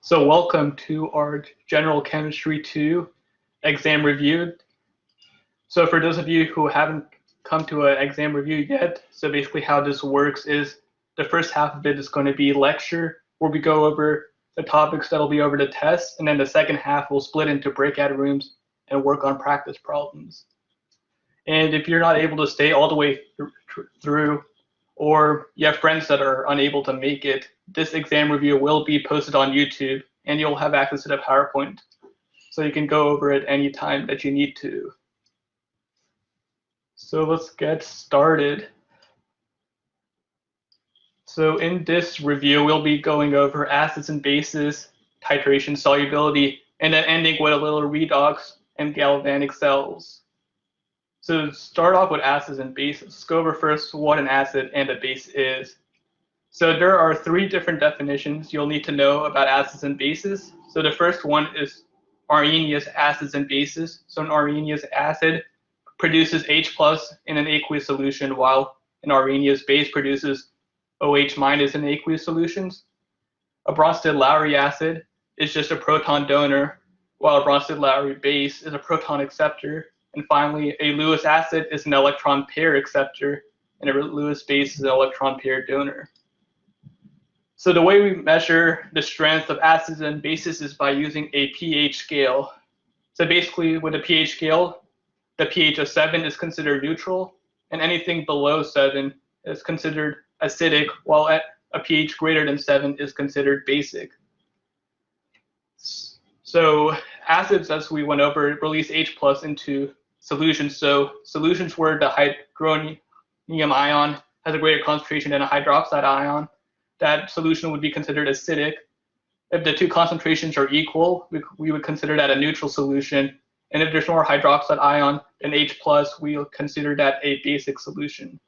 So welcome to our General Chemistry 2 exam review. So for those of you who haven't come to an exam review yet, so basically how this works is the first half of it is going to be lecture, where we go over the topics that'll be over the test, and then the second half will split into breakout rooms and work on practice problems. And if you're not able to stay all the way through, or you have friends that are unable to make it, this exam review will be posted on YouTube, and you'll have access to the PowerPoint. So you can go over it any time that you need to. So let's get started. So in this review, we'll be going over acids and bases, titration, solubility, and then ending with a little redox and galvanic cells. So to start off with acids and bases, let's go over first what an acid and a base is. So there are three different definitions you'll need to know about acids and bases. So the first one is Arrhenius acids and bases. So an Arrhenius acid produces H plus in an aqueous solution, while an Arrhenius base produces OH minus in aqueous solutions. A Bronsted-Lowry acid is just a proton donor, while a Bronsted-Lowry base is a proton acceptor. And finally, a Lewis acid is an electron pair acceptor, and a Lewis base is an electron pair donor. So the way we measure the strength of acids and bases is by using a pH scale. So basically, with a pH scale, the pH of 7 is considered neutral, and anything below 7 is considered acidic, while at a pH greater than 7 is considered basic. So acids, as we went over, release H plus into solutions. So solutions where the hydronium ion has a greater concentration than a hydroxide ion, that solution would be considered acidic. If the two concentrations are equal, we would consider that a neutral solution. And if there's more hydroxide ion than H plus, we'll consider that a basic solution.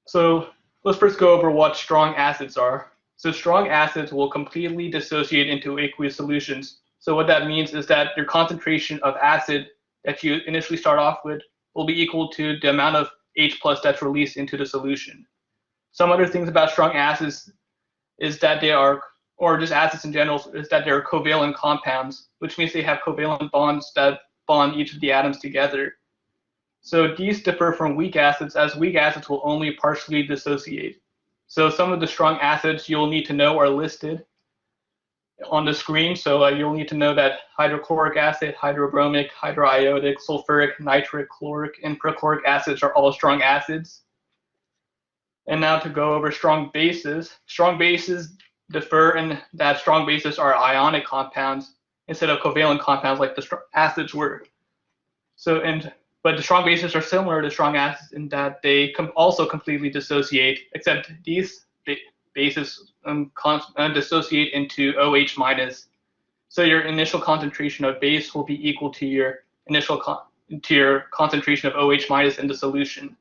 So let's first go over what strong acids are. So strong acids will completely dissociate into aqueous solutions. So what that means is that your concentration of acid that you initially start off with will be equal to the amount of H plus that's released into the solution. Some other things about strong acids is that they are, or just acids in general, is that they're covalent compounds, which means they have covalent bonds that bond each of the atoms together. So these differ from weak acids, as weak acids will only partially dissociate. So some of the strong acids you'll need to know are listed on the screen. So you'll need to know that hydrochloric acid, hydrobromic, hydroiodic, sulfuric, nitric, chloric, and perchloric acids are all strong acids. And now to go over strong bases. Strong bases differ in that strong bases are ionic compounds instead of covalent compounds like the acids were. But the strong bases are similar to strong acids in that they also completely dissociate, except these bases dissociate into OH minus. So your initial concentration of base will be equal to your concentration of OH minus in the solution.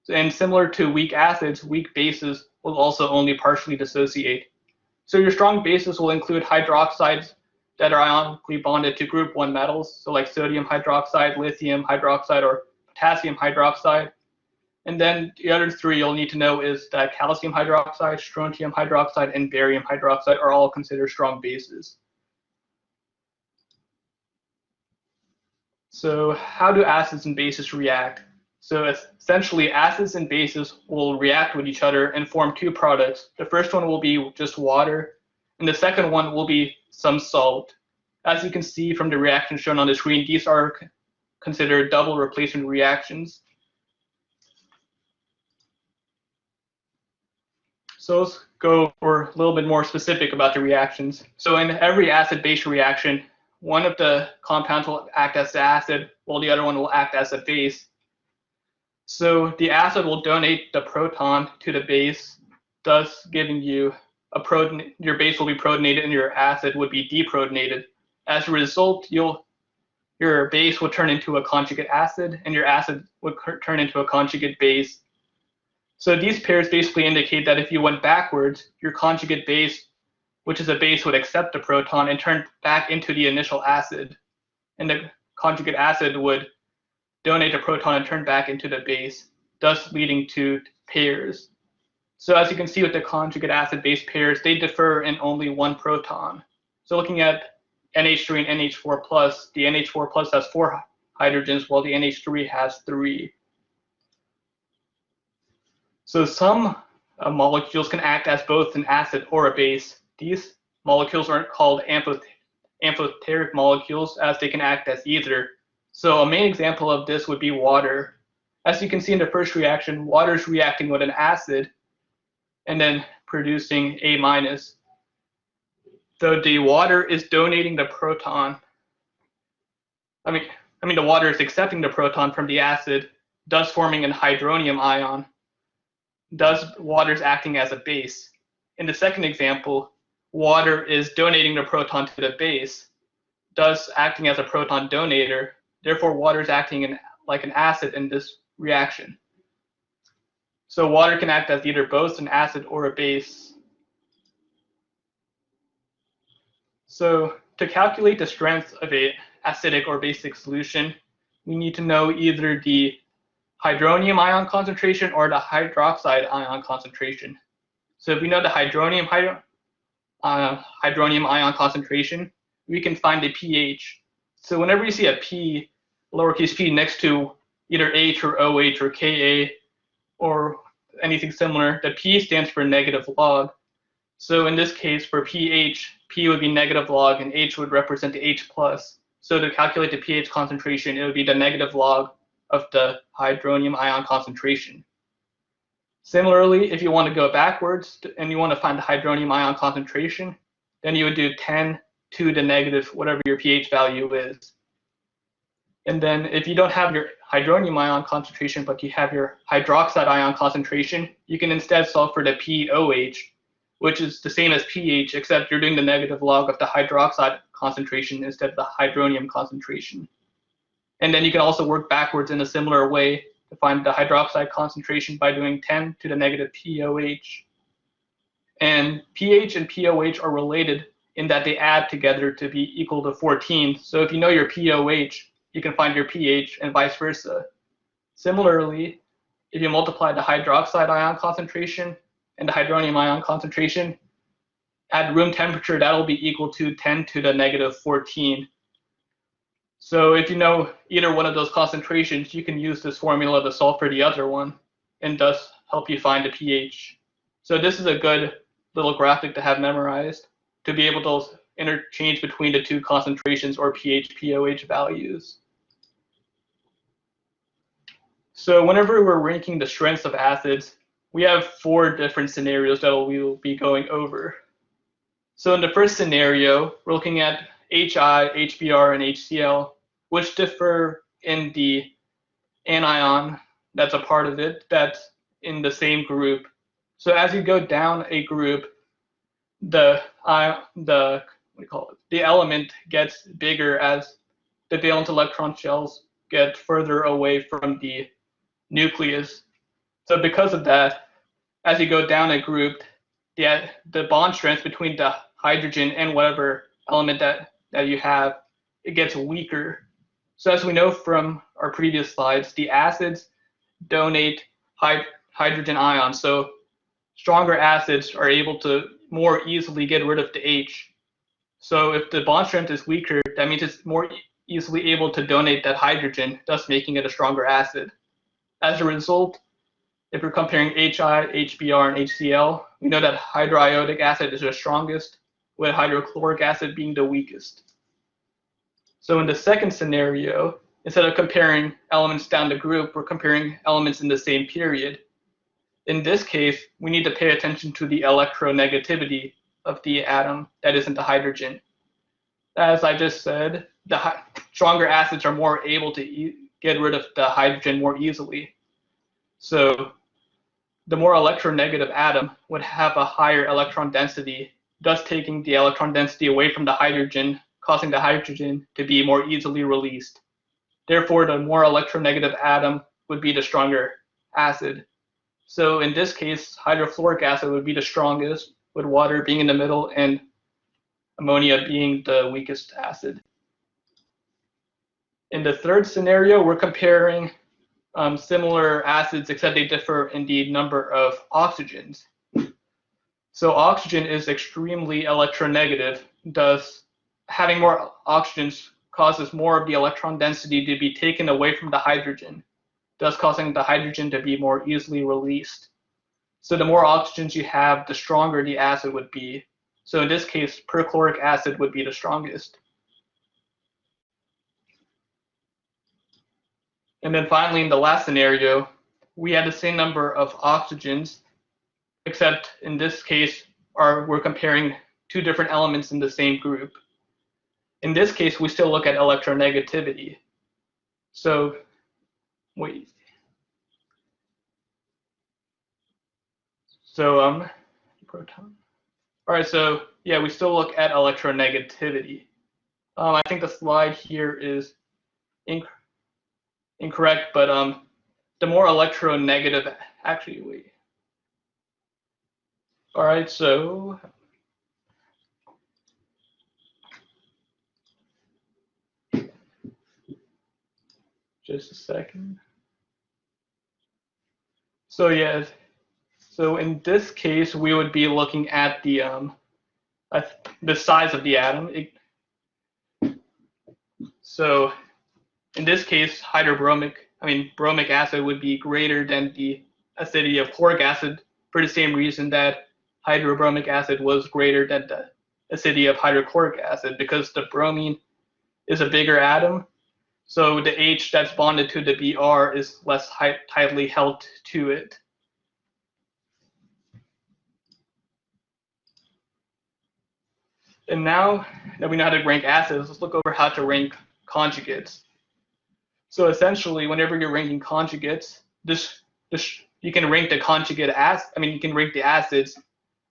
And similar to weak acids, weak bases will also only partially dissociate. So your strong bases will include hydroxides that are ionically bonded to group 1 metals, so like sodium hydroxide, lithium hydroxide, or potassium hydroxide. And then the other three you'll need to know is that calcium hydroxide, strontium hydroxide, and barium hydroxide are all considered strong bases. So how do acids and bases react? So essentially, acids and bases will react with each other and form two products. The first one will be just water, and the second one will be some salt. As you can see from the reaction shown on the screen, these are considered double replacement reactions. So let's go for a little bit more specific about the reactions. So in every acid-base reaction, one of the compounds will act as the acid, while the other one will act as a base. So the acid will donate the proton to the base, thus giving you a proton. Your base will be protonated and your acid would be deprotonated. As a result, your base will turn into a conjugate acid and your acid would turn into a conjugate base. So these pairs basically indicate that if you went backwards, your conjugate base, which is a base, would accept the proton and turn back into the initial acid, and the conjugate acid would donate a proton and turn back into the base, thus leading to pairs. So as you can see with the conjugate acid-base pairs, they differ in only one proton. So looking at NH3 and NH4+, the NH4+ has 4 hydrogens while the NH3 has 3. So some molecules can act as both an acid or a base. These molecules aren't called amphoteric molecules, as they can act as either. So a main example of this would be water. As you can see in the first reaction, water is reacting with an acid and then producing A-. So the water is donating the proton. I mean the water is accepting the proton from the acid, thus forming an hydronium ion. Thus, water is acting as a base. In the second example, water is donating the proton to the base, thus acting as a proton donator. Therefore, water is acting like an acid in this reaction. So water can act as either both an acid or a base. So to calculate the strength of an acidic or basic solution, we need to know either the hydronium ion concentration or the hydroxide ion concentration. So if we know the hydronium ion concentration, we can find the pH. So whenever you see a P, lowercase p, next to either H or OH or Ka or anything similar, the P stands for negative log. So in this case, for pH, P would be negative log and H would represent the H+. So to calculate the pH concentration, it would be the negative log of the hydronium ion concentration. Similarly, if you want to go backwards and you want to find the hydronium ion concentration, then you would do 10 to the negative whatever your pH value is. And then if you don't have your hydronium ion concentration, but you have your hydroxide ion concentration, you can instead solve for the POH, which is the same as pH, except you're doing the negative log of the hydroxide concentration instead of the hydronium concentration. And then you can also work backwards in a similar way to find the hydroxide concentration by doing 10 to the negative POH. And pH and POH are related in that they add together to be equal to 14. So if you know your POH, you can find your pH and vice versa. Similarly, if you multiply the hydroxide ion concentration and the hydronium ion concentration, at room temperature, that'll be equal to 10 to the negative 14. So if you know either one of those concentrations, you can use this formula to solve for the other one and thus help you find the pH. So this is a good little graphic to have memorized to be able to interchange between the two concentrations or pH, POH values. So whenever we're ranking the strengths of acids, we have 4 different scenarios that we will be going over. So in the first scenario, we're looking at HI, HBr, and HCl, which differ in the anion that's a part of it that's in the same group. So as you go down a group, the element gets bigger as the valence electron shells get further away from the nucleus. So because of that, as you go down a group, the bond strength between the hydrogen and whatever element that you have, it gets weaker. So as we know from our previous slides, the acids donate hydrogen ions. So stronger acids are able to more easily get rid of the H. So if the bond strength is weaker, that means it's more easily able to donate that hydrogen, thus making it a stronger acid. As a result, if we're comparing HI, HBr, and HCl, we know that hydroiodic acid is the strongest, with hydrochloric acid being the weakest. So in the second scenario, instead of comparing elements down the group, we're comparing elements in the same period. In this case, we need to pay attention to the electronegativity of the atom that isn't the hydrogen. As I just said, the stronger acids are more able to get rid of the hydrogen more easily. So the more electronegative atom would have a higher electron density, thus taking the electron density away from the hydrogen, causing the hydrogen to be more easily released. Therefore, the more electronegative atom would be the stronger acid. So in this case, hydrofluoric acid would be the strongest, with water being in the middle and ammonia being the weakest acid. In the third scenario, we're comparing similar acids, except they differ in the number of oxygens. So oxygen is extremely electronegative, thus having more oxygens causes more of the electron density to be taken away from the hydrogen, thus causing the hydrogen to be more easily released. So the more oxygens you have, the stronger the acid would be. So in this case, perchloric acid would be the strongest. And then finally, in the last scenario, we had the same number of oxygens, except in this case, we're comparing two different elements in the same group. In this case, we still look at electronegativity. So, wait. So, proton. All right, so yeah, we still look at electronegativity. I think the slide here is incorrect, but the more electronegative, actually, wait. All right, so just a second. So yeah, so in this case, we would be looking at the size of the atom. So in this case, bromic acid would be greater than the acidity of chloric acid for the same reason that hydrobromic acid was greater than the acidity of hydrochloric acid, because the bromine is a bigger atom. So the H that's bonded to the Br is less tightly held to it. And now that we know how to rank acids, let's look over how to rank conjugates. So essentially, whenever you're ranking conjugates, you can rank the you can rank the acids,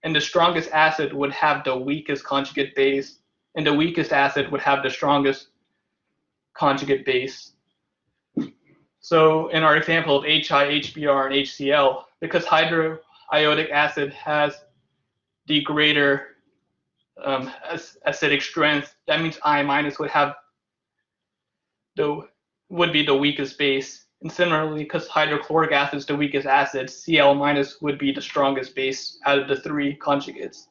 and the strongest acid would have the weakest conjugate base, and the weakest acid would have the strongest conjugate base. So in our example of HI, HBr, and HCl, because hydroiodic acid has the greater acidic strength, that means I- would be the weakest base. And similarly, because hydrochloric acid is the weakest acid, Cl- would be the strongest base out of the three conjugates.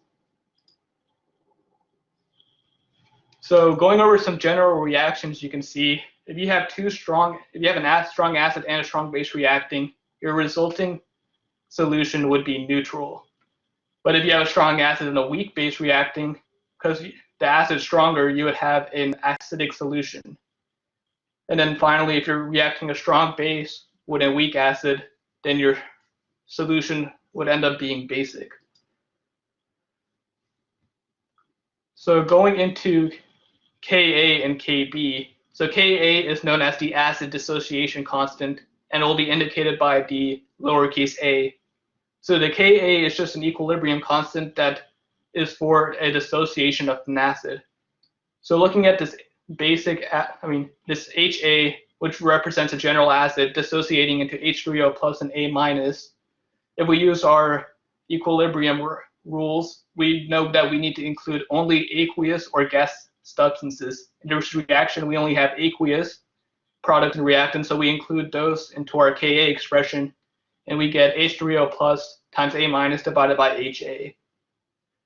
So going over some general reactions, you can see if you have a strong acid and a strong base reacting, your resulting solution would be neutral. But if you have a strong acid and a weak base reacting, because the acid is stronger, you would have an acidic solution. And then finally, if you're reacting a strong base with a weak acid, then your solution would end up being basic. So going into Ka and Kb, so Ka is known as the acid dissociation constant, and it will be indicated by the lowercase a. So the Ka is just an equilibrium constant that is for a dissociation of an acid. So looking at this this Ha, which represents a general acid dissociating into H3O plus and A minus, if we use our equilibrium rules, we know that we need to include only aqueous or gas substances. In this reaction, we only have aqueous product and reactant, so we include those into our Ka expression, and we get H3O plus times A minus divided by HA.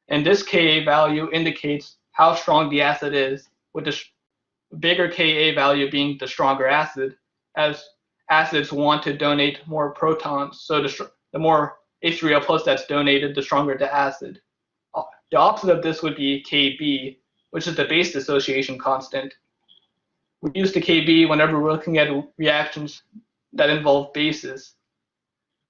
And this Ka value indicates how strong the acid is, with the bigger Ka value being the stronger acid, as acids want to donate more protons. So the more H3O plus that's donated, the stronger the acid. The opposite of this would be Kb, which is the base dissociation constant. We use the Kb whenever we're looking at reactions that involve bases.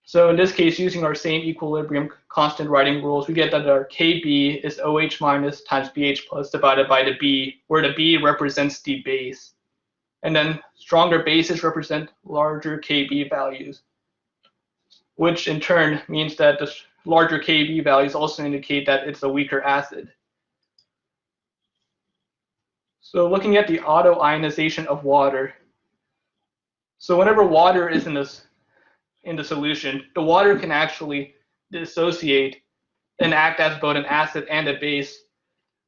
So in this case, using our same equilibrium constant writing rules, we get that our Kb is OH minus times BH plus divided by the B, where the B represents the base. And then stronger bases represent larger Kb values, which in turn means that the larger Kb values also indicate that it's a weaker acid. So looking at the autoionization of water. So whenever water is in the solution, the water can actually dissociate and act as both an acid and a base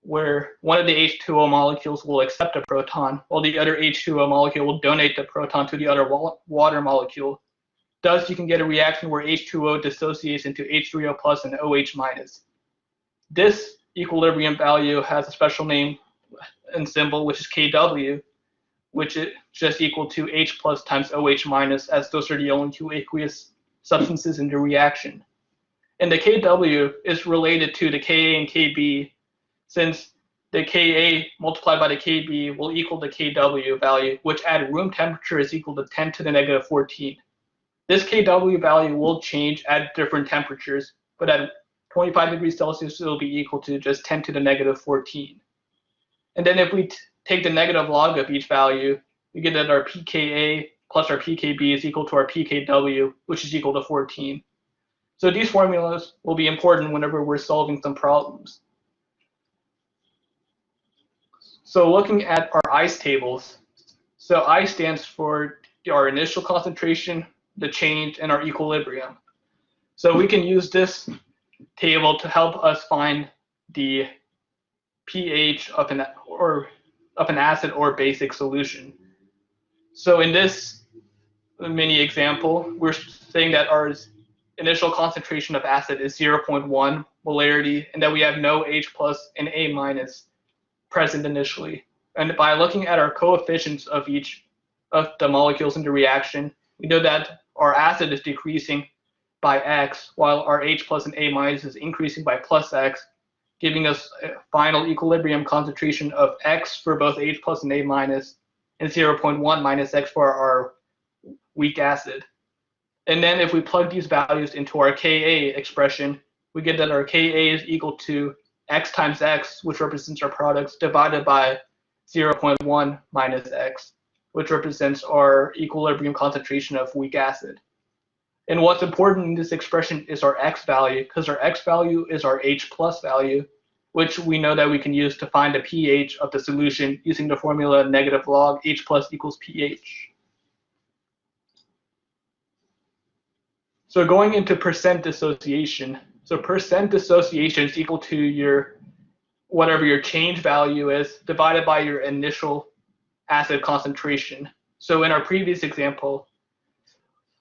where one of the H2O molecules will accept a proton, while the other H2O molecule will donate the proton to the other water molecule. Thus, you can get a reaction where H2O dissociates into H3O plus and OH minus. This equilibrium value has a special name and symbol, which is Kw, which is just equal to H plus times OH minus, as those are the only two aqueous substances in the reaction. And the Kw is related to the Ka and Kb, since the Ka multiplied by the Kb will equal the Kw value, which at room temperature is equal to 10 to the negative 14. This Kw value will change at different temperatures, but at 25 degrees Celsius, it will be equal to just 10 to the negative 14. And then if we take the negative log of each value, we get that our pKa plus our pKb is equal to our pKw, which is equal to 14. So these formulas will be important whenever we're solving some problems. So looking at our ICE tables, so I stands for our initial concentration, the change, and our equilibrium. So we can use this table to help us find the pH of an acid or basic solution. So in this mini example, we're saying that our initial concentration of acid is 0.1 molarity, and that we have no H plus and A minus present initially. And by looking at our coefficients of each of the molecules in the reaction, we know that our acid is decreasing by X, while our H plus and A minus is increasing by plus X, giving us a final equilibrium concentration of X for both H plus and A minus, and 0.1 minus X for our weak acid. And then if we plug these values into our Ka expression, we get that our Ka is equal to X times X, which represents our products, divided by 0.1 minus X, which represents our equilibrium concentration of weak acid. And what's important in this expression is our X value, because our X value is our H plus value, which we know that we can use to find the pH of the solution using the formula negative log H plus equals pH. So going into percent dissociation. So percent dissociation is equal to your whatever your change value is divided by your initial acid concentration. So in our previous example,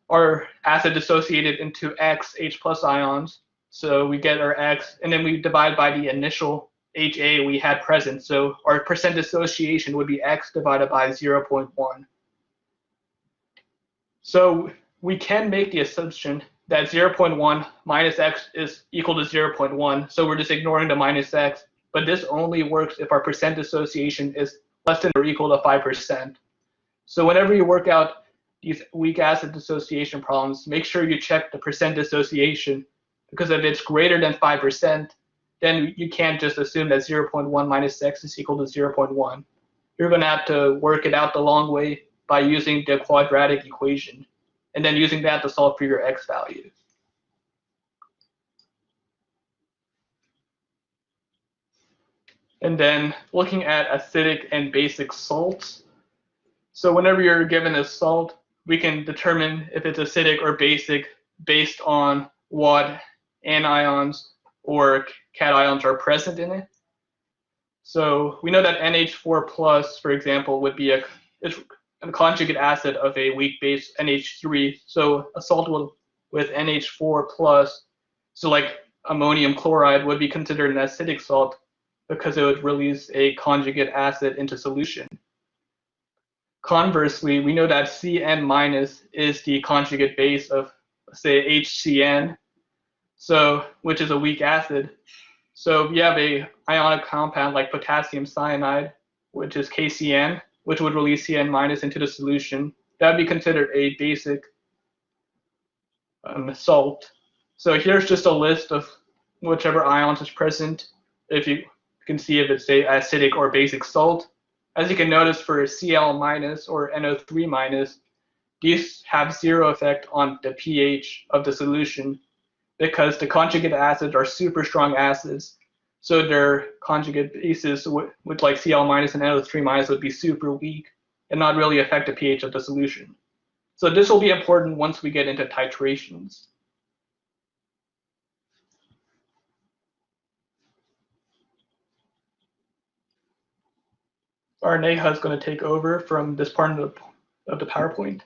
our acid dissociated into X H plus ions. So we get our X, and then we divide by the initial HA we had present. So our percent dissociation would be X divided by 0.1. So we can make the assumption that 0.1 minus X is equal to 0.1. So we're just ignoring the minus X. But this only works if our percent dissociation is less than or equal to 5%. So whenever you work out these weak acid dissociation problems, make sure you check the percent dissociation, because if it's greater than 5%, then you can't just assume that 0.1 minus X is equal to 0.1. You're going to have to work it out the long way by using the quadratic equation, and then using that to solve for your X value. And then looking at acidic and basic salts. So whenever you're given a salt, we can determine if it's acidic or basic based on what anions or cations are present in it. So we know that NH4 plus, for example, would be a conjugate acid of a weak base NH3. So a salt with NH4 plus, so like ammonium chloride, would be considered an acidic salt because it would release a conjugate acid into solution. Conversely, we know that Cn minus is the conjugate base of, say, HCN, so which is a weak acid. So if you have a ionic compound like potassium cyanide, which is KCN, which would release Cn minus into the solution, that would be considered a basic salt. So here's just a list of whichever ions is present, if you can see if it's a acidic or basic salt. As you can notice, for Cl minus or NO3 minus, these have zero effect on the pH of the solution, because the conjugate acids are super strong acids. So their conjugate bases, with like Cl minus and NO3 minus, would be super weak and not really affect the pH of the solution. So this will be important once we get into titrations. Our Neha is going to take over from this part of the PowerPoint.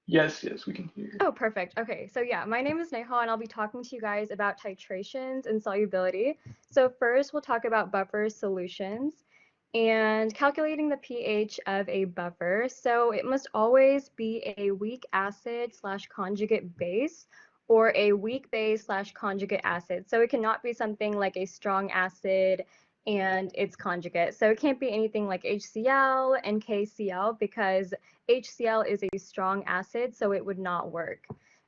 Yes, we can hear you. Oh, perfect. Okay, so yeah, my name is Neha, and I'll be talking to you guys about titrations and solubility. So first, we'll talk about buffer solutions and calculating the pH of a buffer. So it must always be a weak acid / conjugate base or a weak base / conjugate acid. So it cannot be something like a strong acid and its conjugate. So it can't be anything like HCl and KCl because HCl is a strong acid, so it would not work.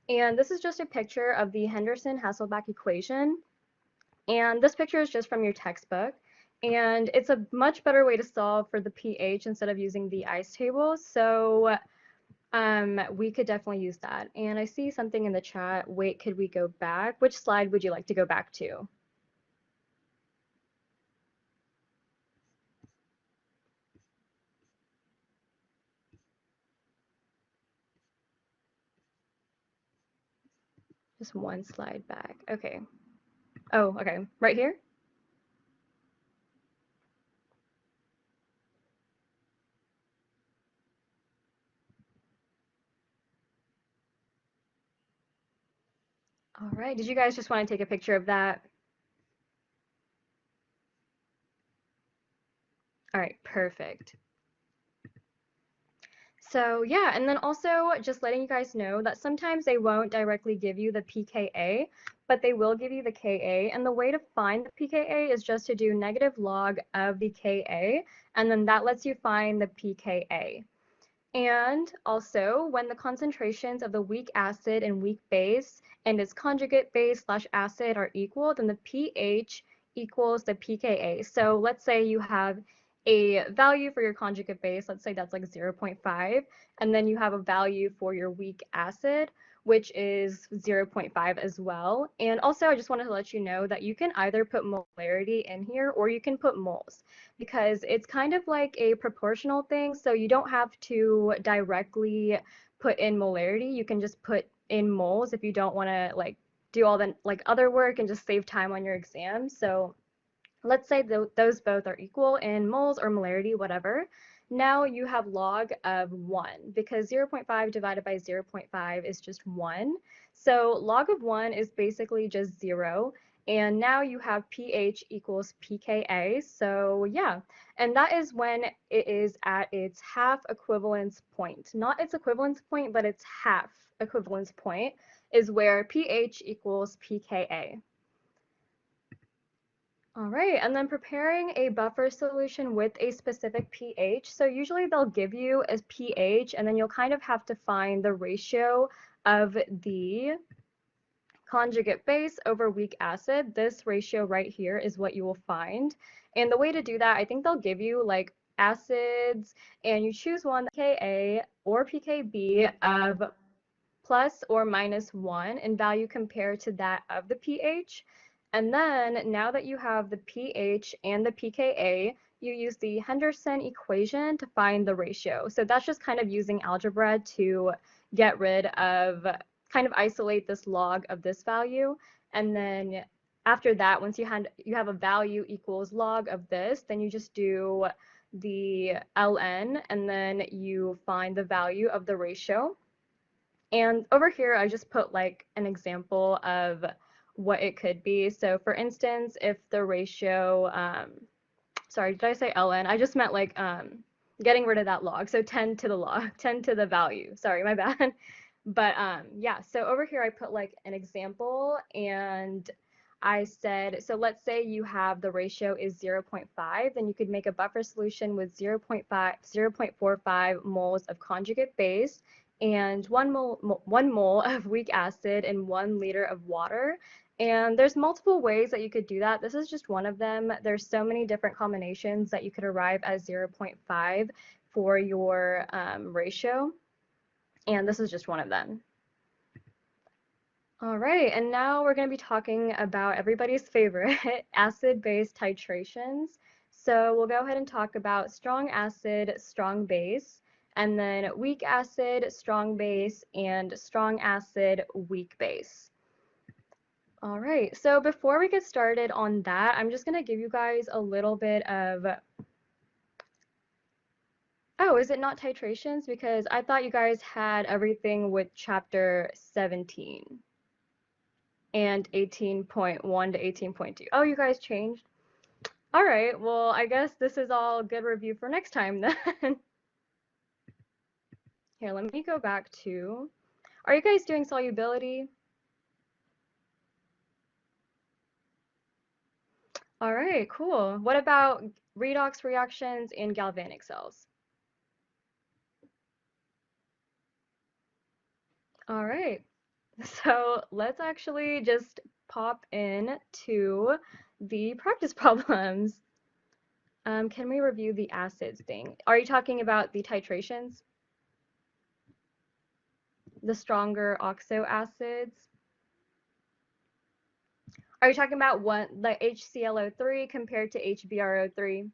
And this is just a picture of the Henderson-Hasselbalch equation. And this picture is just from your textbook. And it's a much better way to solve for the pH instead of using the ice table. So we could definitely use that. And I see something in the chat. Wait, could we go back? Which slide would you like to go back to? Just one slide back. Okay. Oh, okay. Right here? All right. Did you guys just want to take a picture of that? All right, perfect. So yeah, and then also just letting you guys know that sometimes they won't directly give you the pKa, but they will give you the Ka. And the way to find the pKa is just to do negative log of the Ka, and then that lets you find the pKa. And also, when the concentrations of the weak acid and weak base and its conjugate base / acid are equal, then the pH equals the pKa. So let's say you have a value for your conjugate base, let's say that's like 0.5, and then you have a value for your weak acid, which is 0.5 as well. And also, I just wanted to let you know that you can either put molarity in here or you can put moles, because it's kind of like a proportional thing. So you don't have to directly put in molarity. You can just put in moles if you don't want to like do all the like other work and just save time on your exam. So let's say those both are equal in moles or molarity, whatever. Now you have log of 1 because 0.5 divided by 0.5 is just 1. So log of 1 is basically just 0. And now you have pH equals pKa. So yeah, and that is when it is at its half equivalence point. Not its equivalence point, but its half equivalence point is where pH equals pKa. All right, and then preparing a buffer solution with a specific pH. So usually they'll give you a pH, and then you'll kind of have to find the ratio of the conjugate base over weak acid. This ratio right here is what you will find. And the way to do that, I think they'll give you like acids, and you choose one, Ka or pKb of plus or minus 1 in value compared to that of the pH. And then now that you have the pH and the pKa, you use the Henderson equation to find the ratio. So that's just kind of using algebra to get rid of, kind of isolate this log of this value. And then after that, once you have a value equals log of this, then you just do the ln, and then you find the value of the ratio. And over here, I just put like an example of what it could be. So for instance, if the ratio, sorry, did I say ln? I just meant like getting rid of that log. So 10 to the log, 10 to the value. Sorry, my bad. But yeah, so over here I put like an example, and I said, so let's say you have the ratio is 0.5, then you could make a buffer solution with 0.45 moles of conjugate base and 1 mole of weak acid and 1 liter of water. And there's multiple ways that you could do that. This is just one of them. There's so many different combinations that you could arrive at 0.5 for your ratio. And this is just one of them. All right, and now we're going to be talking about everybody's favorite, acid-base titrations. So we'll go ahead and talk about strong acid, strong base, and then weak acid, strong base, and strong acid, weak base. All right, so before we get started on that, I'm just going to give you guys a little bit of, oh, is it not titrations? Because I thought you guys had everything with chapter 17 and 18.1 to 18.2. Oh, you guys changed? All right, well, I guess this is all good review for next time then. Here, let me go back to, are you guys doing solubility? All right, cool. What about redox reactions in galvanic cells? All right, so let's actually just pop in to the practice problems. Can we review the acids thing? Are you talking about the titrations? The stronger oxo acids? Are you talking about what, the HClO3 compared to HBrO3?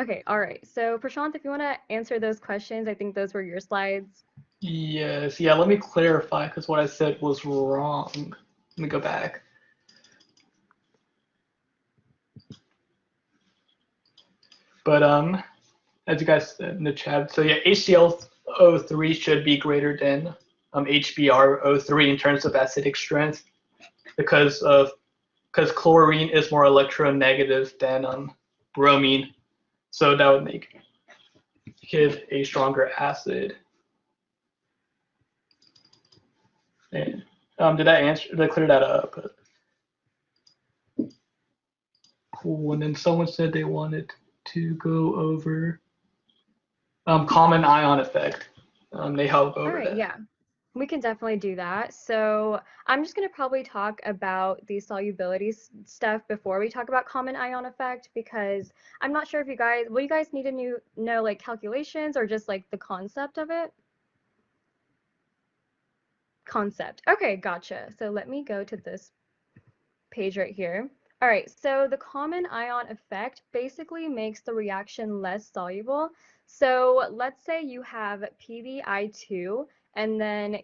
Okay, all right. So Prashant, if you want to answer those questions, I think those were your slides. Yes, yeah, let me clarify because what I said was wrong. Let me go back. But as you guys said in the chat, so yeah, HClO3 should be greater than HBrO3 in terms of acidic strength because chlorine is more electronegative than bromine, so that would make it a stronger acid. And, did I clear that up? Cool. And then someone said they wanted to go over common ion effect. They help over All right, that. yeah, we can definitely do that. So I'm just going to probably talk about the solubility stuff before we talk about common ion effect, because I'm not sure if you guys, will you guys need to know like calculations or just like the concept of it? Concept. Okay, gotcha. So let me go to this page right here. All right, so the common ion effect basically makes the reaction less soluble. So let's say you have PbI2 and then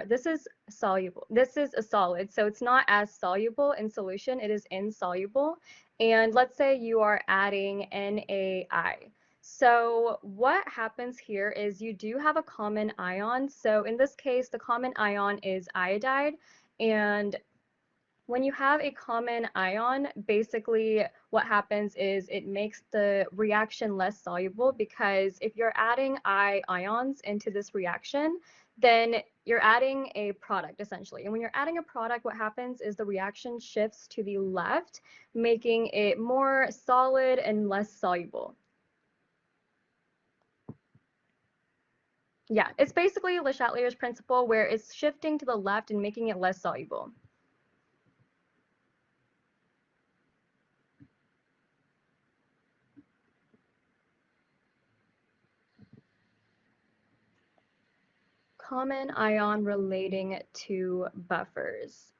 this is soluble. This is a solid, so it's not as soluble in solution, it is insoluble. And let's say you are adding NaI. So what happens here is you do have a common ion. So in this case, the common ion is iodide, and when you have a common ion, basically what happens is it makes the reaction less soluble, because if you're adding ions into this reaction, then you're adding a product essentially. And when you're adding a product, what happens is the reaction shifts to the left, making it more solid and less soluble. Yeah, it's basically Le Chatelier's principle, where it's shifting to the left and making it less soluble. Common ion relating to buffers.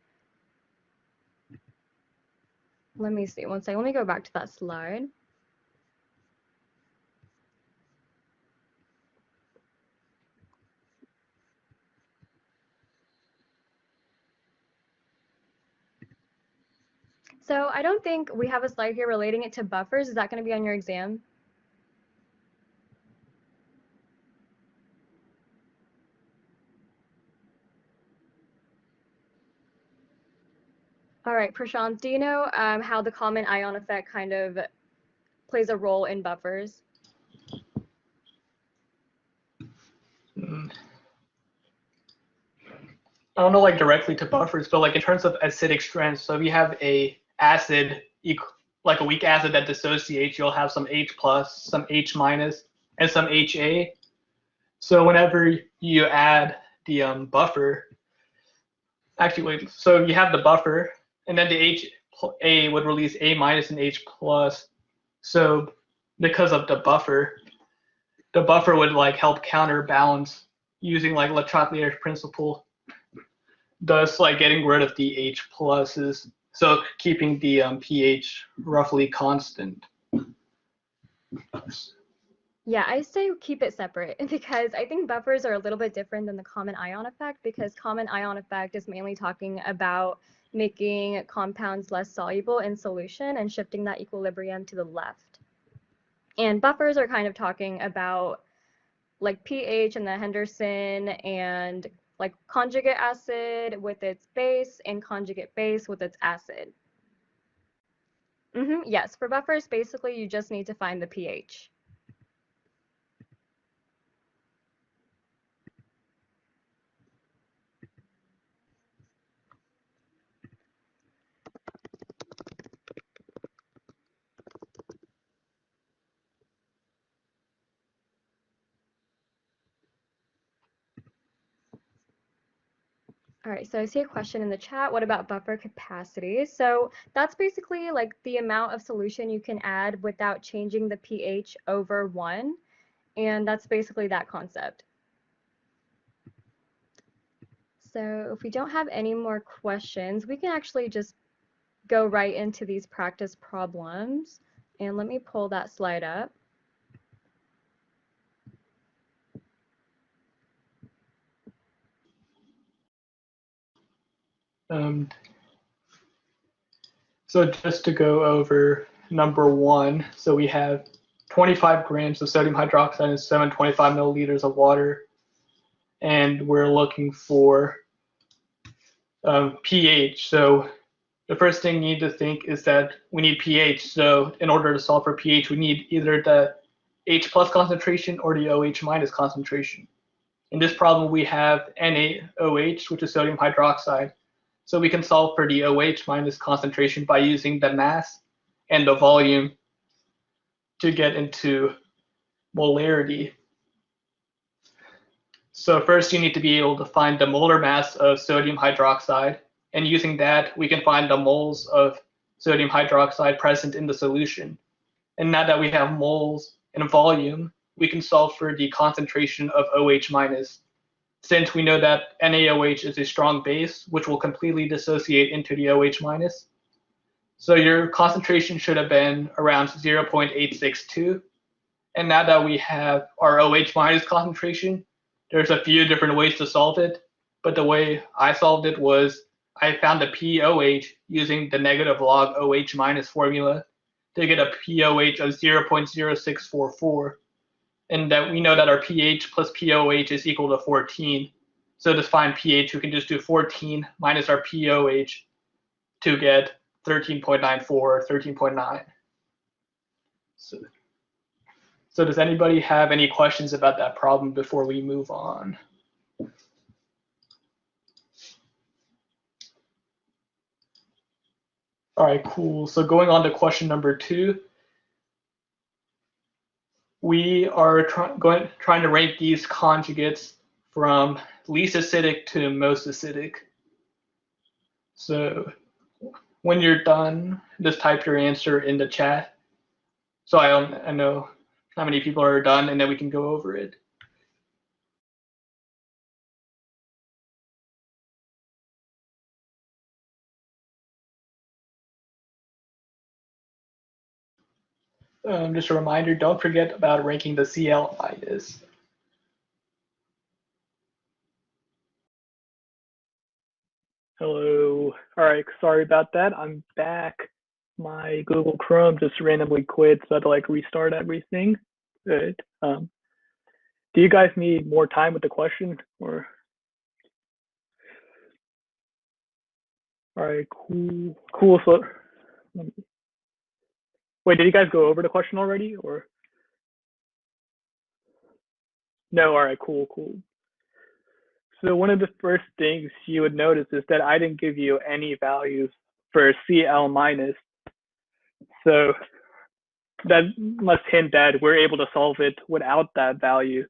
Let me see, one second, let me go back to that slide. So I don't think we have a slide here relating it to buffers. Is that going to be on your exam? All right, Prashant, do you know how the common ion effect kind of plays a role in buffers? I don't know like directly to buffers, but like in terms of acidic strength, so if you have a acid, like a weak acid that dissociates, you'll have some H plus, some H minus, and some HA. So whenever you add the buffer, actually wait, so you have the buffer, and then the HA would release A minus and H plus. So because of the buffer would like help counterbalance using like Le Chatelier's principle, thus like getting rid of the H pluses, so keeping the pH roughly constant. Yeah, I say keep it separate because I think buffers are a little bit different than the common ion effect, because common ion effect is mainly talking about making compounds less soluble in solution and shifting that equilibrium to the left. And buffers are kind of talking about like pH and the Henderson and like conjugate acid with its base and conjugate base with its acid. Yes, for buffers, basically you just need to find the pH. All right, so I see a question in the chat. What about buffer capacity? So that's basically like the amount of solution you can add without changing the pH over 1. And that's basically that concept. So if we don't have any more questions, we can actually just go right into these practice problems. And let me pull that slide up. So just to go over number 1, so we have 25 grams of sodium hydroxide and 725 milliliters of water, and we're looking for pH. So the first thing you need to think is that we need pH. So in order to solve for pH, we need either the H plus concentration or the OH minus concentration. In this problem, we have NaOH, which is sodium hydroxide. So we can solve for the OH minus concentration by using the mass and the volume to get into molarity. So first you need to be able to find the molar mass of sodium hydroxide, and using that we can find the moles of sodium hydroxide present in the solution. And now that we have moles and volume, we can solve for the concentration of OH minus, since we know that NaOH is a strong base, which will completely dissociate into the OH minus. So your concentration should have been around 0.862. And now that we have our OH minus concentration, there's a few different ways to solve it. But the way I solved it was I found the POH using the negative log OH minus formula to get a POH of 0.0644. And that we know that our pH plus POH is equal to 14. So to find pH, we can just do 14 minus our POH to get 13.94 or 13.9. So does anybody have any questions about that problem before we move on? All right, cool. So going on to question number 2, we are trying to rank these conjugates from least acidic to most acidic. So when you're done, just type your answer in the chat. So I know how many people are done, and then we can go over it. Just a reminder, don't forget about ranking the Cl minus. Hello. All right, sorry about that. I'm back. My Google Chrome just randomly quit, so I had to like restart everything. Good. Do you guys need more time with the question, or? All right, cool. So, wait, did you guys go over the question already, or? No. All right, cool. So one of the first things you would notice is that I didn't give you any values for Cl minus. So that must hint that we're able to solve it without that value.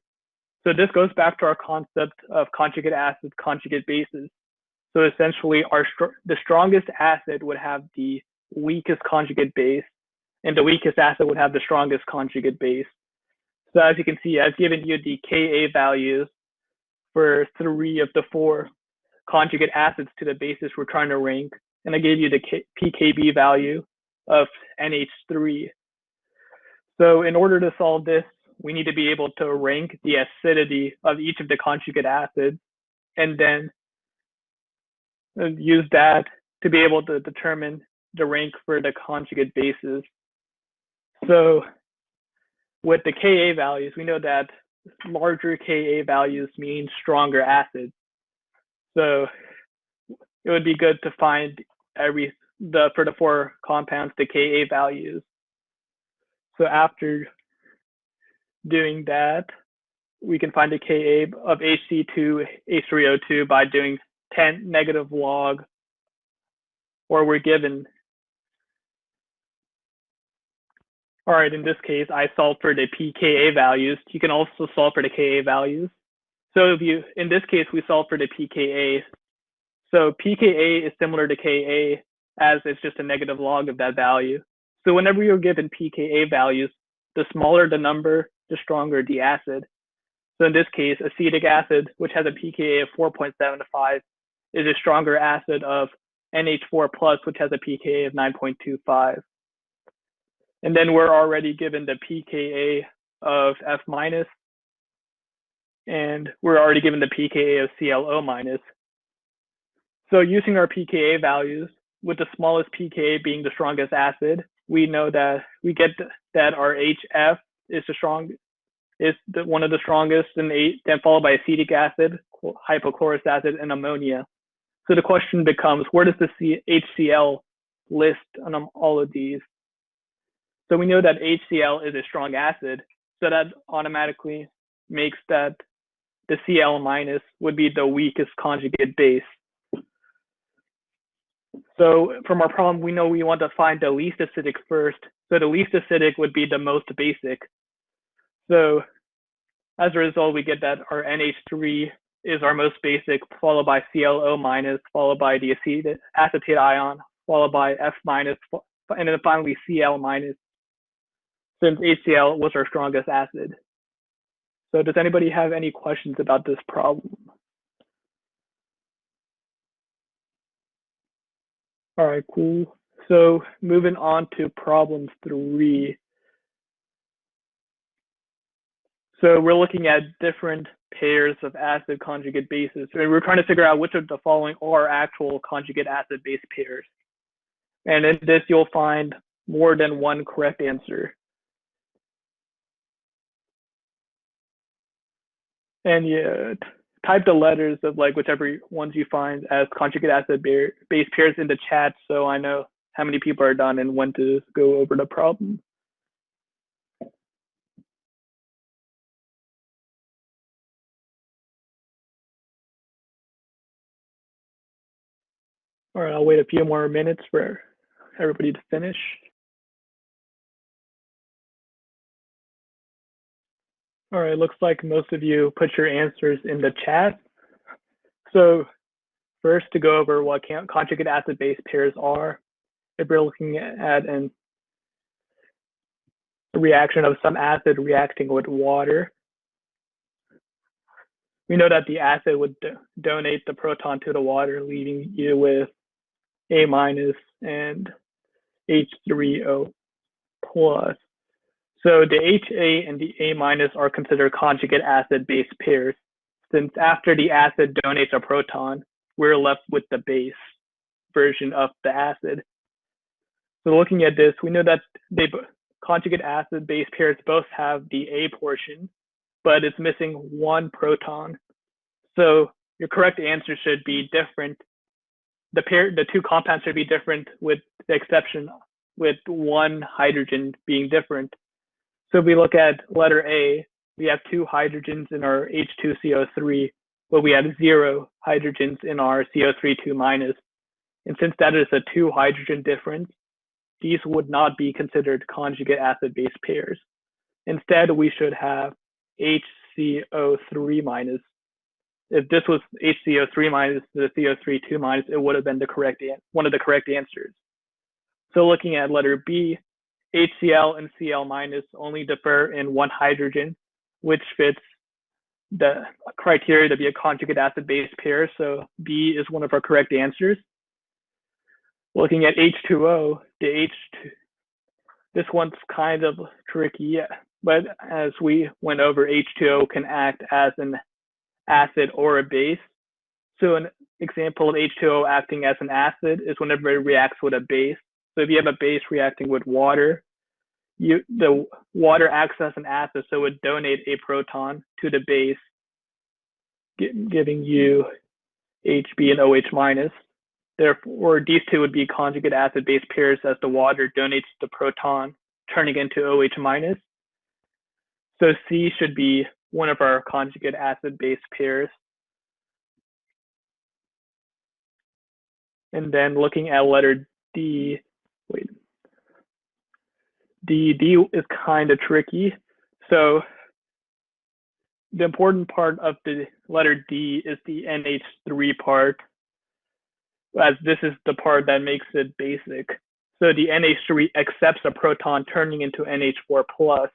So this goes back to our concept of conjugate acids, conjugate bases. So essentially, the strongest acid would have the weakest conjugate base, and the weakest acid would have the strongest conjugate base. So as you can see, I've given you the Ka values for 3 of the 4 conjugate acids to the bases we're trying to rank, and I gave you the pKb value of NH3. So in order to solve this, we need to be able to rank the acidity of each of the conjugate acids and then use that to be able to determine the rank for the conjugate bases. So with the Ka values, we know that larger Ka values mean stronger acids. So it would be good to find for the 4 compounds, the Ka values. So after doing that, we can find the Ka of HC2H3O2 by doing 10 negative log, or we're given. All right, in this case, I solve for the pKa values. You can also solve for the Ka values. So in this case, we solve for the pKa. So pKa is similar to Ka, as it's just a negative log of that value. So whenever you're given pKa values, the smaller the number, the stronger the acid. So in this case, acetic acid, which has a pKa of 4.75, is a stronger acid of NH4+, which has a pKa of 9.25. And then we're already given the pKa of F-, and we're already given the pKa of ClO-. So using our pKa values, with the smallest pKa being the strongest acid, we know that we get that our HF is one of the strongest, and then followed by acetic acid, hypochlorous acid, and ammonia. So the question becomes, where does the HCl list on all of these? So we know that HCl is a strong acid, so that automatically makes that the Cl- would be the weakest conjugate base. So from our problem, we know we want to find the least acidic first. So the least acidic would be the most basic. So as a result, we get that our NH3 is our most basic, followed by ClO-, followed by the acetate ion, followed by F-, and then finally Cl-, since HCl was our strongest acid. So does anybody have any questions about this problem? All right, cool. So moving on to problem 3. So we're looking at different pairs of acid conjugate bases. And we're trying to figure out which of the following are actual conjugate acid base pairs. And in this, you'll find more than one correct answer. And yeah, type the letters of like whichever ones you find as conjugate acid base pairs in the chat, so I know how many people are done and when to go over the problem. All right, I'll wait a few more minutes for everybody to finish. All right, looks like most of you put your answers in the chat. So first, to go over what conjugate acid base pairs are, if we're looking at a reaction of some acid reacting with water, we know that the acid would donate the proton to the water, leaving you with A- and H3O+. So the HA and the A- are considered conjugate acid base pairs, since after the acid donates a proton, we're left with the base version of the acid. So looking at this, we know that conjugate acid base pairs both have the A portion, but it's missing one proton. So your correct answer should be different. The 2 compounds should be different, with the exception with one hydrogen being different. So if we look at letter A, we have 2 hydrogens in our H2CO3, but we have 0 hydrogens in our CO3 2-. And since that is a 2 hydrogen difference, these would not be considered conjugate acid base pairs. Instead, we should have HCO3-. If this was HCO3- to the CO3 2-, it would have been one of the correct answers. So looking at letter B, HCl and Cl- only differ in one hydrogen, which fits the criteria to be a conjugate acid base pair. So B is one of our correct answers. Looking at H2O, this one's kind of tricky. but as we went over, H2O can act as an acid or a base. So an example of H2O acting as an acid is whenever it reacts with a base. So if you have a base reacting with water, the water acts as an acid, so it would donate a proton to the base, giving you HB and OH minus. Therefore, these two would be conjugate acid-base pairs as the water donates the proton, turning into OH minus. So C should be one of our conjugate acid-base pairs. And then looking at letter D, D is kind of tricky. So the important part of the letter D is the NH3 part, as this is the part that makes it basic. So the NH3 accepts a proton turning into NH4 plus.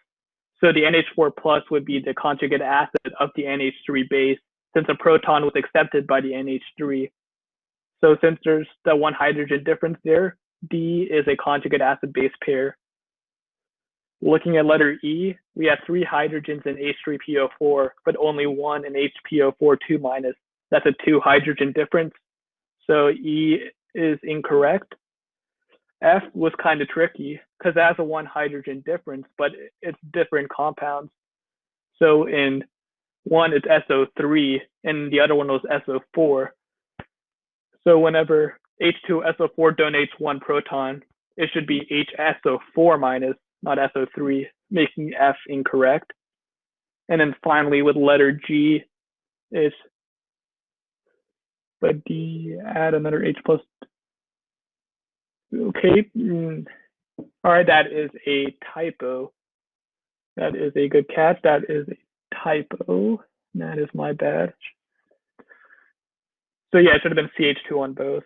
So the NH4 plus would be the conjugate acid of the NH3 base, since a proton was accepted by the NH3. So since there's the one hydrogen difference there, D is a conjugate acid-base pair. Looking at letter E, we have 3 hydrogens in H3PO4, but only 1 in HPO4 2-. That's a 2 hydrogen difference. So E is incorrect. F was kind of tricky because it has a 1 hydrogen difference, but it's different compounds. So in one it's SO3 and the other one was SO4. So whenever H2SO4 donates 1 proton, it should be HSO4 minus, not SO3, making F incorrect. And then finally with letter G, it's, but D, add another H plus. Okay, all right, that is a typo. That is a good catch. That is a typo. That is my bad. So yeah, it should have been CH2 on both.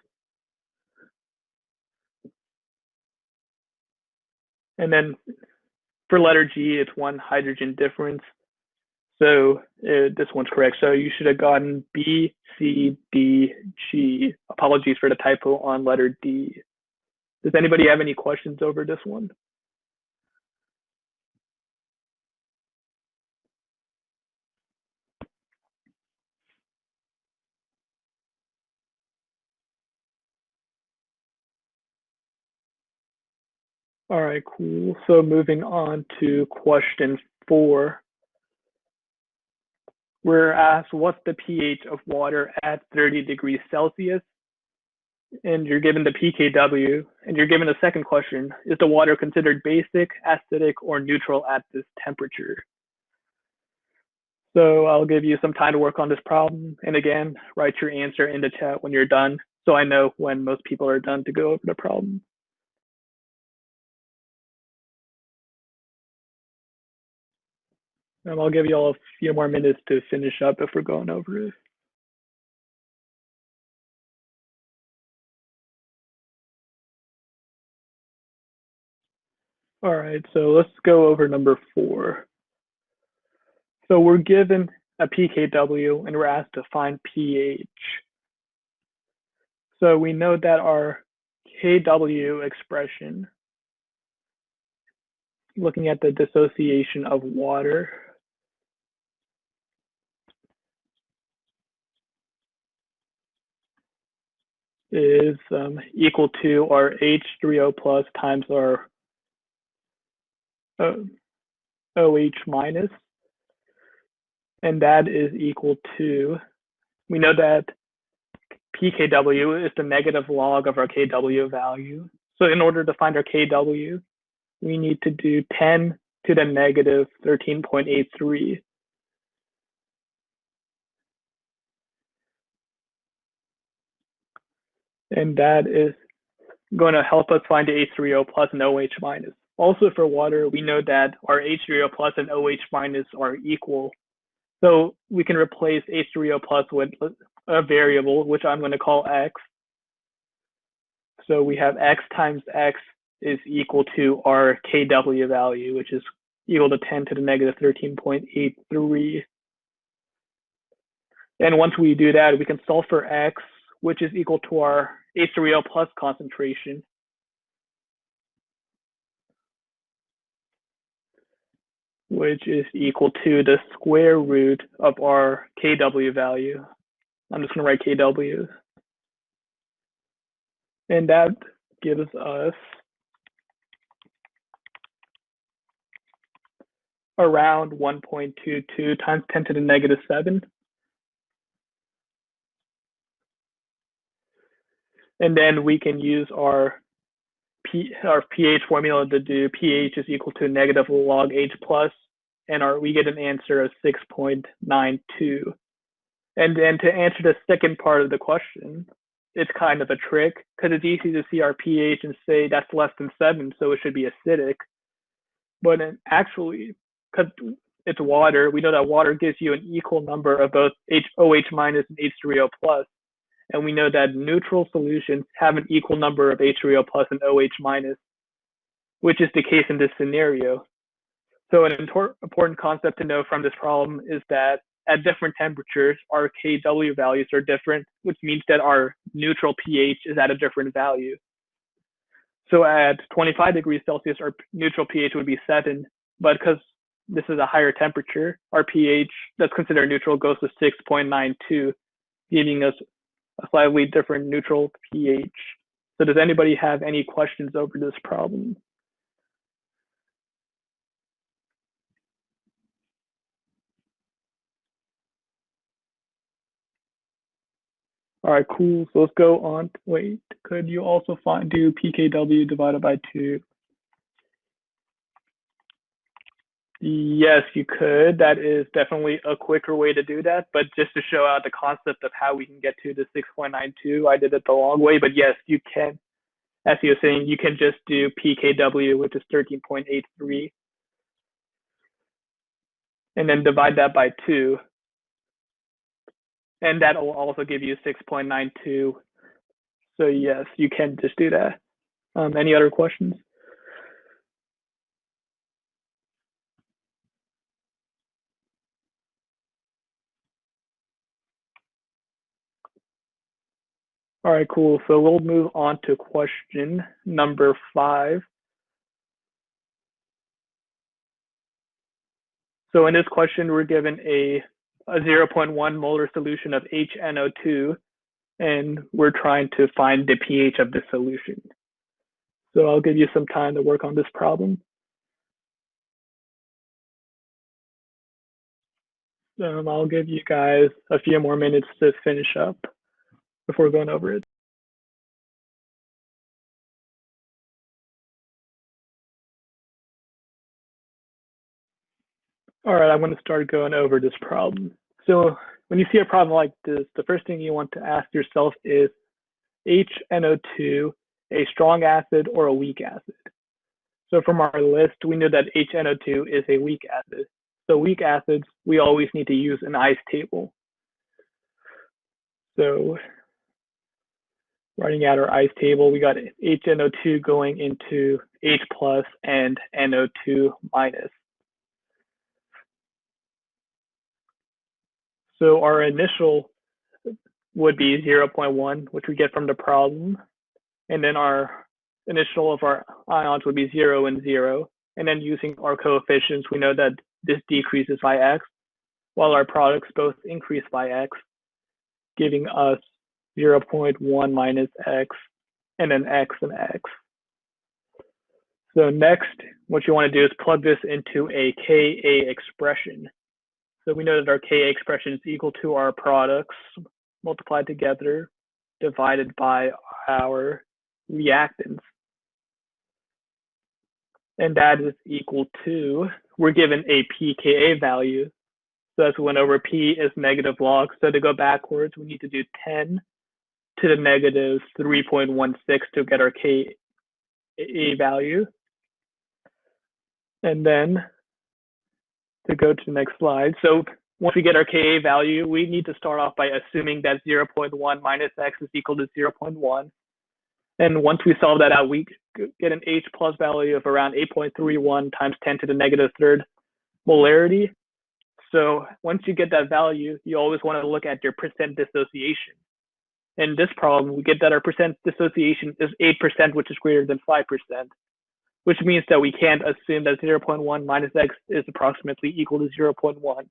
And then for letter G, it's 1 hydrogen difference. So this one's correct. So you should have gotten B, C, D, G. Apologies for the typo on letter D. Does anybody have any questions over this one? All right, cool. So moving on to question 4. We're asked, what's the pH of water at 30 degrees Celsius? And you're given the pKw, and you're given a second question, is the water considered basic, acidic, or neutral at this temperature? So I'll give you some time to work on this problem. And again, write your answer in the chat when you're done, so I know when most people are done to go over the problem. And I'll give you all a few more minutes to finish up if we're going over it. All right, so let's go over number 4. So we're given a pKw and we're asked to find pH. So we know that our Kw expression, looking at the dissociation of water, is equal to our H3O plus times our OH minus. And that is equal to, we know that pKw is the negative log of our Kw value. So in order to find our Kw, we need to do 10 to the negative 13.83. And that is going to help us find the H3O plus and OH minus. Also for water, we know that our H3O plus and OH minus are equal. So we can replace H3O plus with a variable, which I'm going to call X. So we have X times X is equal to our Kw value, which is equal to 10 to the negative 13.83. And once we do that, we can solve for X, which is equal to our H3O plus concentration. which is equal to the square root of our Kw value. I'm just going to write Kw. And that gives us around 1.22 times 10 to the negative 7. And then we can use our pH formula to do pH is equal to negative log H plus, and we get an answer of 6.92. And then to answer the second part of the question, it's kind of a trick because it's easy to see our pH and say that's less than 7, so it should be acidic. But actually, because it's water, we know that water gives you an equal number of both OH minus and H3O plus. And we know that neutral solutions have an equal number of H3O plus and OH minus, which is the case in this scenario. So an important concept to know from this problem is that at different temperatures, our Kw values are different, which means that our neutral pH is at a different value. So at 25 degrees Celsius, our neutral pH would be 7, but because this is a higher temperature, our pH that's considered neutral goes to 6.92, giving us a slightly different neutral pH. So does anybody have any questions over this problem? All right, cool. So let's go on. Wait, could you also do pKw divided by 2? Yes, you could. That is definitely a quicker way to do that. But just to show out the concept of how we can get to the 6.92, I did it the long way. But yes, you can. As you were saying, you can just do pKw, which is 13.83, and then divide that by 2. And that will also give you 6.92. So yes, you can just do that. Any other questions? All right, cool. So we'll move on to question number 5. So in this question, we're given a 0.1 molar solution of HNO2, and we're trying to find the pH of the solution. So I'll give you some time to work on this problem. I'll give you guys a few more minutes to finish up before going over it. All right, I'm going to start going over this problem. So when you see a problem like this, the first thing you want to ask yourself is HNO2 a strong acid or a weak acid? So from our list, we know that HNO2 is a weak acid. So weak acids, we always need to use an ice table. So writing out our ice table, we got HNO2 going into H plus and NO2 minus. So our initial would be 0.1, which we get from the problem. And then our initial of our ions would be 0 and 0. And then using our coefficients, we know that this decreases by x, while our products both increase by x, giving us 0.1 minus x, and then x and x. So next, what you want to do is plug this into a Ka expression. So we know that our Ka expression is equal to our products multiplied together divided by our reactants. And that is equal to, we're given a pKa value. So as we went over, P is negative log. So to go backwards, we need to do 10 to the negative 3.16 to get our Ka value. And then to go to the next slide. So once we get our Ka value, we need to start off by assuming that 0.1 minus x is equal to 0.1. And once we solve that out, we get an H plus value of around 8.31 times 10 to the negative third molarity. So once you get that value, you always want to look at your percent dissociation. In this problem, we get that our percent dissociation is 8%, which is greater than 5%. which means that we can't assume that 0.1 minus x is approximately equal to 0.1.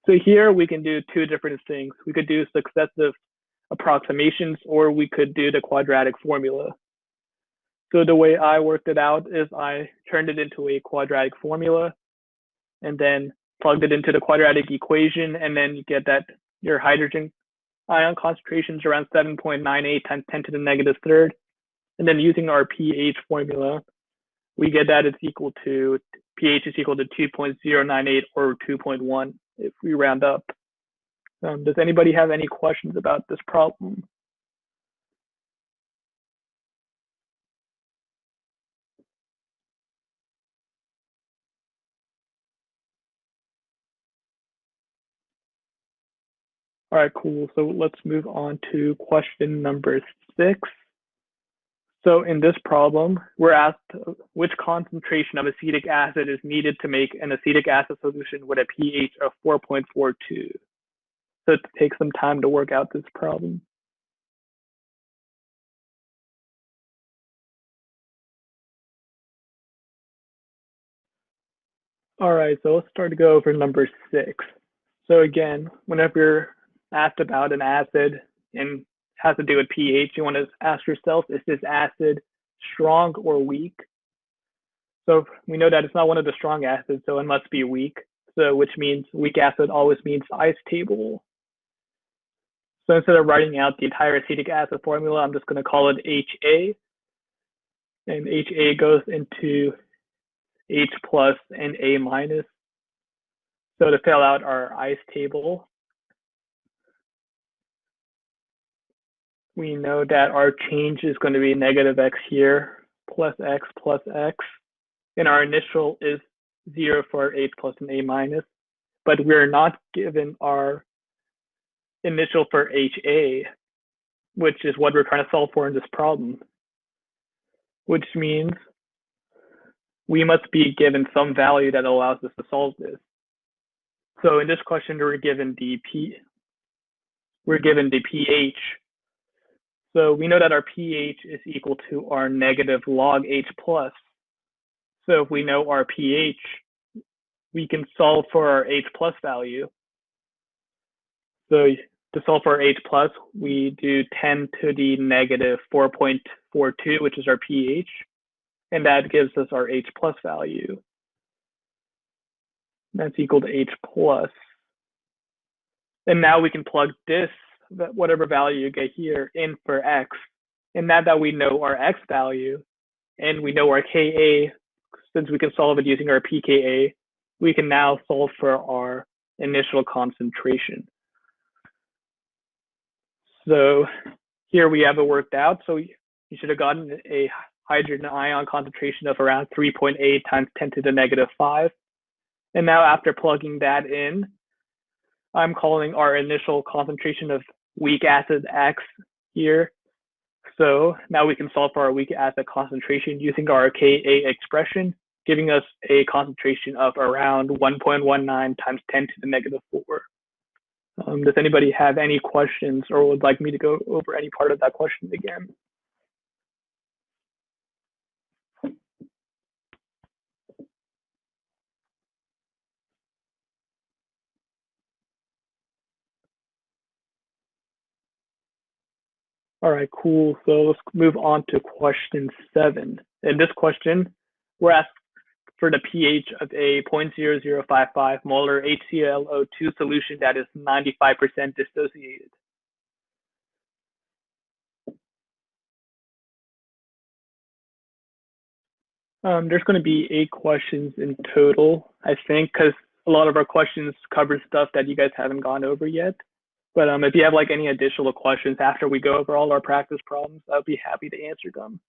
So here we can do two different things. We could do successive approximations, or we could do the quadratic formula. So the way I worked it out is I turned it into a quadratic formula and then plugged it into the quadratic equation, and then you get that your hydrogen ion concentration is around 7.98 times 10 to the negative third. And then using our pH formula, we get that it's equal to, pH is equal to 2.098 or 2.1 if we round up. Does anybody have any questions about this problem? All right, cool. So let's move on to question number 6. So in this problem, we're asked which concentration of acetic acid is needed to make an acetic acid solution with a pH of 4.42. So it takes some time to work out this problem. All right, so let's start to go over number 6. So again, whenever you're asked about an acid and has to do with pH, you want to ask yourself, is this acid strong or weak? So we know that it's not one of the strong acids, so it must be weak. So which means weak acid always means ice table. So instead of writing out the entire acetic acid formula, I'm just going to call it HA. And HA goes into H plus and A minus. So to fill out our ice table, we know that our change is going to be negative x here, plus x, and our initial is 0 for H plus and A minus, but we're not given our initial for HA, which is what we're trying to solve for in this problem, which means we must be given some value that allows us to solve this. So in this question, we're given the pH. So we know that our pH is equal to our negative log H plus. So if we know our pH, we can solve for our H plus value. So to solve for our H plus, we do 10 to the negative 4.42, which is our pH, and that gives us our H plus value. That's equal to H plus. And now we can plug this, whatever value you get here, in for X. And now that we know our X value and we know our Ka, since we can solve it using our pKa, we can now solve for our initial concentration. So here we have it worked out. So you should have gotten a hydrogen ion concentration of around 3.8 times 10 to the negative 5. And now after plugging that in, I'm calling our initial concentration of weak acid X here. So now we can solve for our weak acid concentration using our Ka expression, giving us a concentration of around 1.19 times 10 to the negative 4. Does anybody have any questions or would like me to go over any part of that question again? All right, cool. So let's move on to question 7. In this question, we're asked for the pH of a 0.0055 molar HClO2 solution that is 95% dissociated. There's going to be 8 questions in total, I think, because a lot of our questions cover stuff that you guys haven't gone over yet. But if you have like any additional questions after we go over all our practice problems, I'll be happy to answer them.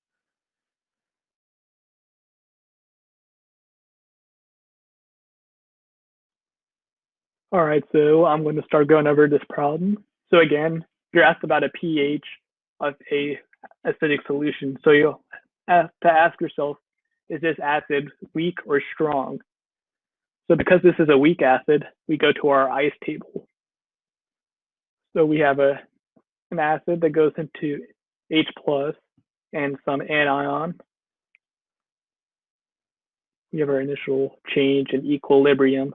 All right, so I'm going to start going over this problem. So again, you're asked about a pH of a acidic solution. So you'll have to ask yourself, is this acid weak or strong? So because this is a weak acid, we go to our ice table. So we have an acid that goes into H plus and some anion. we have our initial change in equilibrium.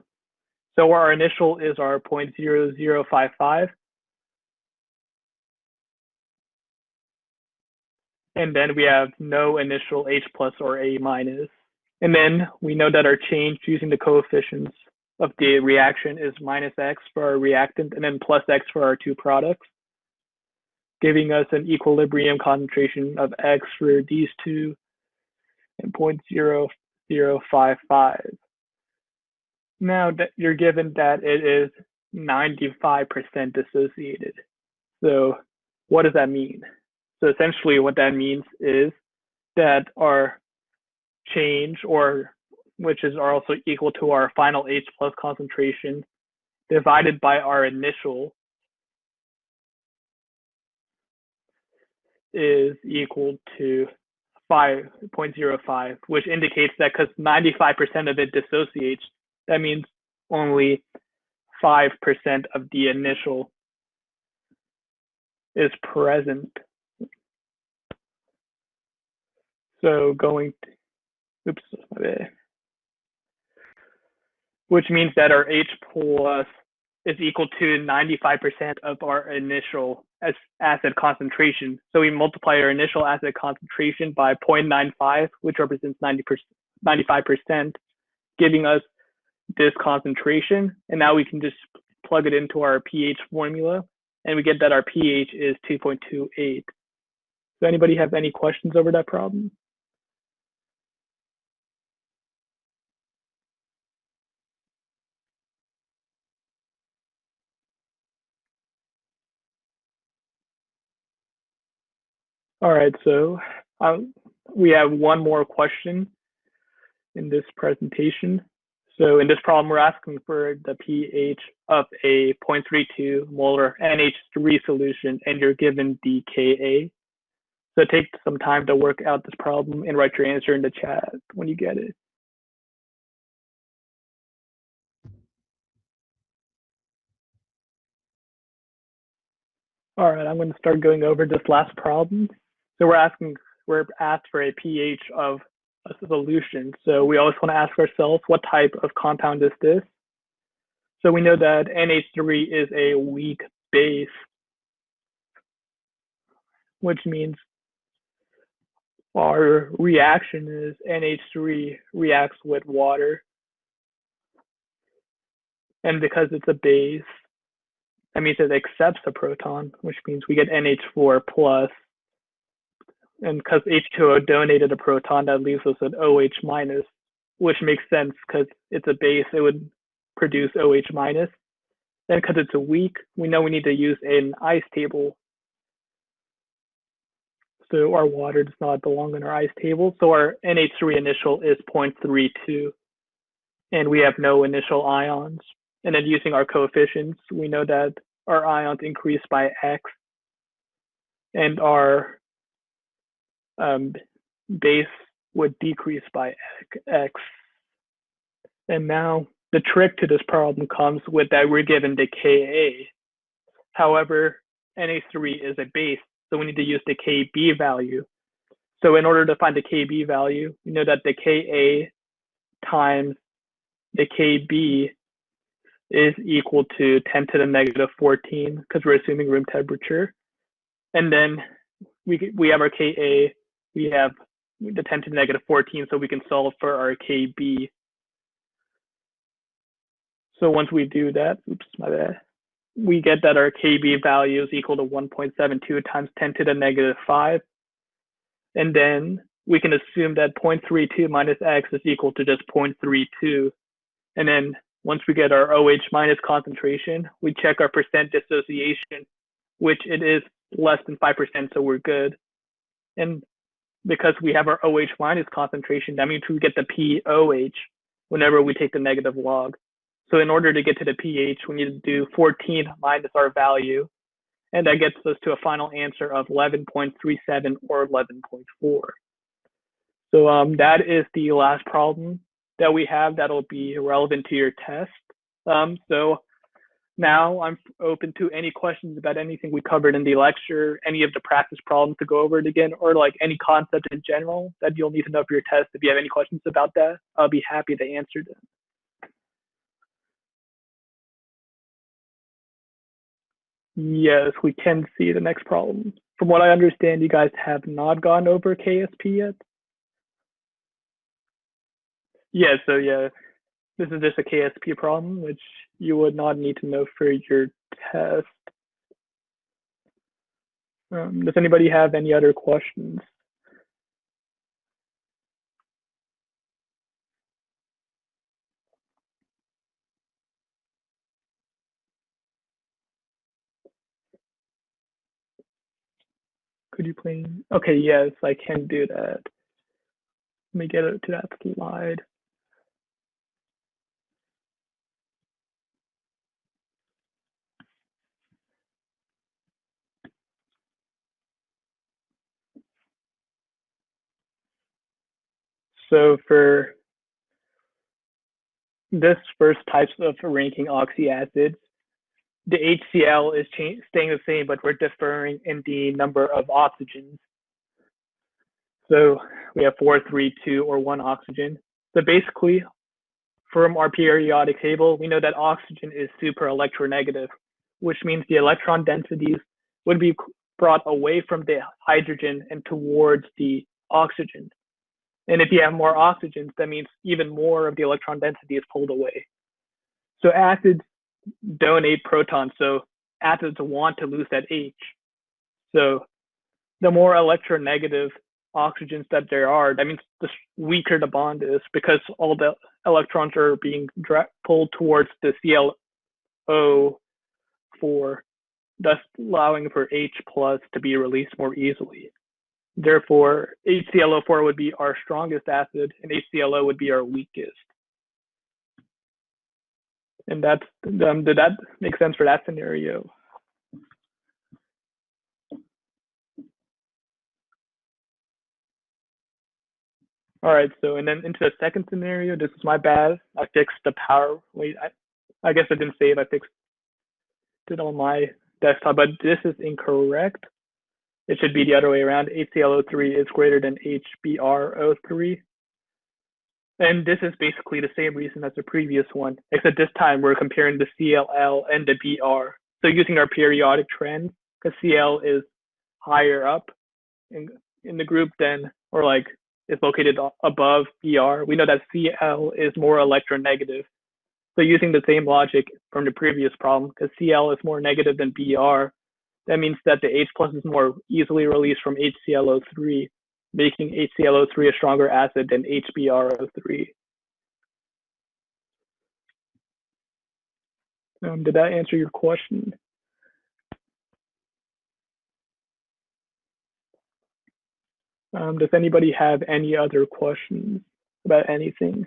So our initial is our 0.0055. And then we have no initial H plus or A minus. And then we know that our change using the coefficients of the reaction is minus X for our reactant and then plus X for our two products, giving us an equilibrium concentration of X for these two and 0.0055. Now that you're given that it is 95% dissociated. So what does that mean? So essentially what that means is that our change, or which is also equal to our final H plus concentration divided by our initial, is equal to 5.05, which indicates that because 95% of it dissociates, that means only 5% of the initial is present. So going to, which means that our H plus is equal to 95% of our initial acid concentration. So we multiply our initial acid concentration by 0.95, which represents 95%, giving us this concentration. And now we can just plug it into our pH formula, and we get that our pH is 2.28. So anybody have any questions over that problem? All right, so we have one more question in this presentation. So in this problem, we're asking for the pH of a 0.32 molar NH3 solution, and you're given the Ka. So take some time to work out this problem and write your answer in the chat when you get it. All right, I'm going to start going over this last problem. So we're asked for a pH of a solution. So we always want to ask ourselves, what type of compound is this? So we know that NH3 is a weak base, which means our reaction is NH3 reacts with water. And because it's a base, that means it accepts a proton, which means we get NH4 plus. And because H2O donated a proton, that leaves us an OH minus, which makes sense because it's a base, it would produce OH minus. Then because it's a weak, we know we need to use an ice table. So our water does not belong in our ice table. So our NH3 initial is 0.32, and we have no initial ions. And then using our coefficients, we know that our ions increase by X, and our base would decrease by X. And now the trick to this problem comes with that we're given the Ka. However, NH3 is a base, so we need to use the Kb value. So in order to find the Kb value, we know that the Ka times the Kb is equal to 10 to the negative 14, because we're assuming room temperature. And then we have our Ka, we have the 10 to the negative 14, so we can solve for our Kb. So once we do that, oops, my bad, we get that our Kb value is equal to 1.72 times 10 to the negative 5. And then we can assume that 0.32 minus X is equal to just 0.32. And then once we get our OH minus concentration, we check our percent dissociation, which it is less than 5%, so we're good. And because we have our OH minus concentration, that means we get the POH whenever we take the negative log. So in order to get to the pH, we need to do 14 minus our value, and that gets us to a final answer of 11.37 or 11.4. So that is the last problem that we have that'll be relevant to your test. So Now I'm open to any questions about anything we covered in the lecture, any of the practice problems to go over it again, or like any concept in general that you'll need to know for your test. If you have any questions about that, I'll be happy to answer them. Yes, we can see the next problem. From what I understand, you guys have not gone over KSP yet. Yeah, so yeah, this is just a KSP problem, which you would not need to know for your test. Does anybody have any other questions? Could you please? Okay, yes, I can do that. Let me get it to that slide. So for this first types of ranking oxyacids, the HCl is staying the same, but we're differing in the number of oxygens. So we have 4, 3, 2, or 1 oxygen. So basically, from our periodic table, we know that oxygen is super electronegative, which means the electron densities would be brought away from the hydrogen and towards the oxygen. And if you have more oxygens, that means even more of the electron density is pulled away. So acids donate protons, so acids want to lose that H. So the more electronegative oxygens that there are, that means the weaker the bond is, because all the electrons are being pulled towards the ClO4, thus allowing for H plus to be released more easily. Therefore, HClO4 would be our strongest acid, and HClO would be our weakest. And that's, did that make sense for that scenario? All right, so and then into the second scenario, this is my bad. I fixed the power. Wait, I guess I didn't save. I fixed it on my desktop, but this is incorrect. It should be the other way around. HClO3 is greater than HBrO3. And this is basically the same reason as the previous one, except this time we're comparing the ClL and the Br. So using our periodic trend, because Cl is higher up in the group than, or like is located above Br, we know that Cl is more electronegative. So using the same logic from the previous problem, because Cl is more negative than Br, that means that the H plus is more easily released from HClO3, making HClO3 a stronger acid than HBrO3. Did that answer your question? Does anybody have any other questions about anything?